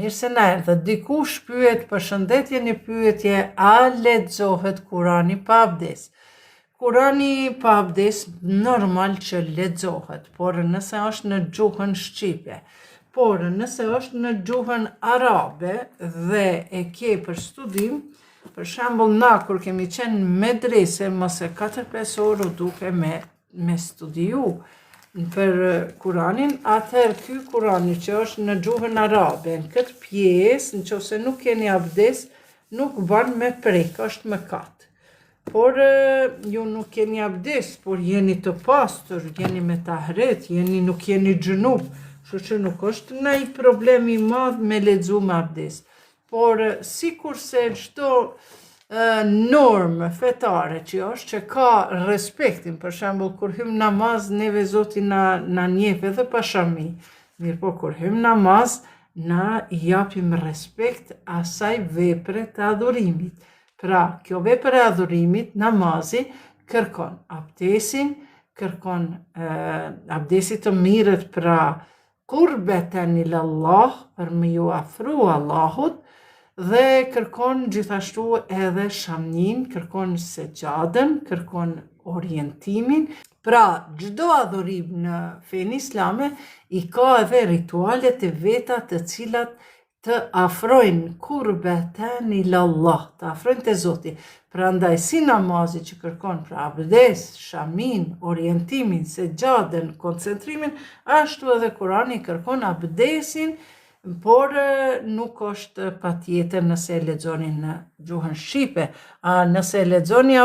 Mirë se na erdhët, dikush pyet përshëndetje një pyetje, a lexohet Kurani pa abdes? Kurani pa abdes normal që lexohet, por nëse është në gjuhën shqipe, por nëse është në gjuhën arabe dhe e ke për studim, për shembull na kur kemi qenë në medrese, mëse 4-5 orë u duke me studiu për Kuranin, atëherë ky Kurani që është në gjuhën arabe, në këtë pjesë, nëse nuk keni abdes, nuk ban me prek, është mëkat. Por ju nuk keni abdes, por jeni të pastër, jeni me tahret, nuk jeni xhunub, kështu që nuk është ndonjë problem i madh me lexu me abdes. Por sikurse çdo normë fetare që është që ka respektin, për shembull kur hym namaz, neve Zoti na njeh edhe pa shami. Mirë, po kur hym namaz, na japim respekt asaj vepre të adhurimit. Pra, kjo vepër e adhurimit, namazi, kërkon abdesin, kërkon abdesi të mirët, pra qurbeten ilallah, për me ju afru Allahut, dhe kërkon gjithashtu edhe shamnin, kërkon sejaden, kërkon orientimin. Pra, çdo adhurim në fenë islame i ka edhe ritualet e veta të cilat të afrojnë qurbeten ilallah, të afrojnë te Zoti. Prandaj si namazi që kërkon pra abdes, shamin, orientimin, sejaden, koncentrimin, ashtu edhe Kurani kërkon abdesin, por nuk është patjetër nëse e lexoni në gjuhën shqipe. Nëse e lexoni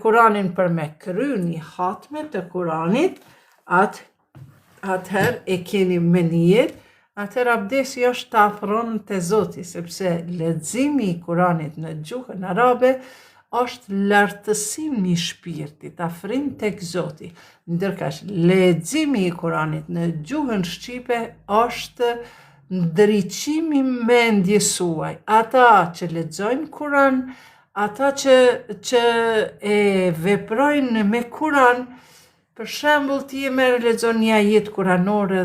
Kuranin për me kry një hatme të Kuranit, atëherë e keni me niyet, atëherë abdesi është të afron te Zoti, sepse leximi i Kuranit në gjuhën arabe është lartësim i shpirtit, afrim tek Zoti. Ndërkësh leximi i Kuranit në gjuhën shqipe është ndriçimi mendjes suaj. Ata që lexojnë Kuran, ata që e veprojnë me Kuran, për shembull ti e merr lexon një ajet kuranore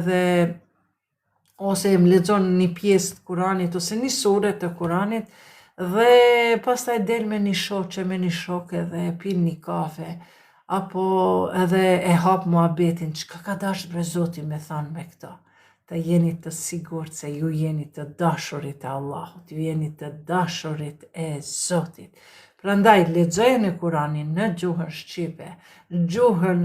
ose më lexon një pjesë të Kuranit ose një sure të Kuranit dhe pastaj del me një shoqe, me një shokë dhe e pin një kafe, apo edhe e hap muhabetin, çka ka dashur Zoti me thënë me këto. Të jeni të sigurt se ju jeni të dashurit e Allahut, ju jeni të dashurit e Zotit. Prandaj lexojeni Kuranin në gjuhën shqipe, gjuhën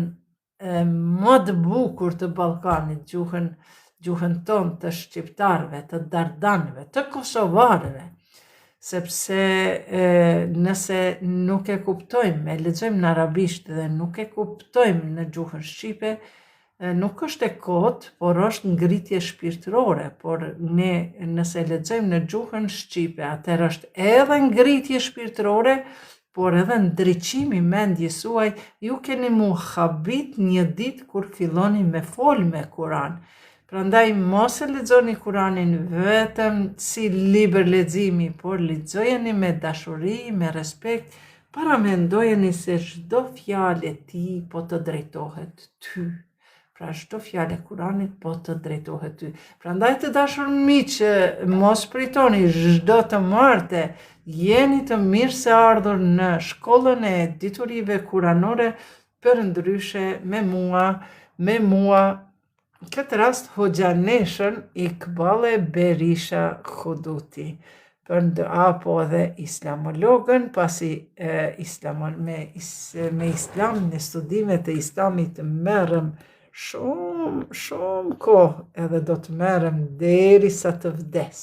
më të bukur të Ballkanit, gjuhën tonë të shqiptarëve, të dardanëve, të kosovarëve, sepse nëse nuk e kuptojmë, e lexojmë në arabisht dhe nuk e kuptojmë në gjuhën shqipe, nuk është e kot, por është ngritje shpirtërore, por ne nëse lexojmë në gjuhën shqipe, atëherë është edhe ngritje shpirtërore, por edhe ndriçim i mendjes suaj. Ju keni muhabit një ditë kur filloni me fol me Kuran. Prandaj mos e lexoni Kuranin vetëm si libër leximi, por lexojeni me dashuri, me respekt, paramendojeni se çdo fjalë e tij po të drejtohet ty. Pra çdo fjalë e Kuranit po të drejtohet ty. Prandaj të dashur miq, mos pritoni çdo të martë, jeni të mirë se ardhur në shkollën e diturive kuranore, përndryshe me mua, këtë rast hoxhaneshën Ikbale Berisha Huduti, apo edhe islamologën, pasi me islam, në studimet e islamit merrem shumë kohë edhe do të merrem derisa të vdes.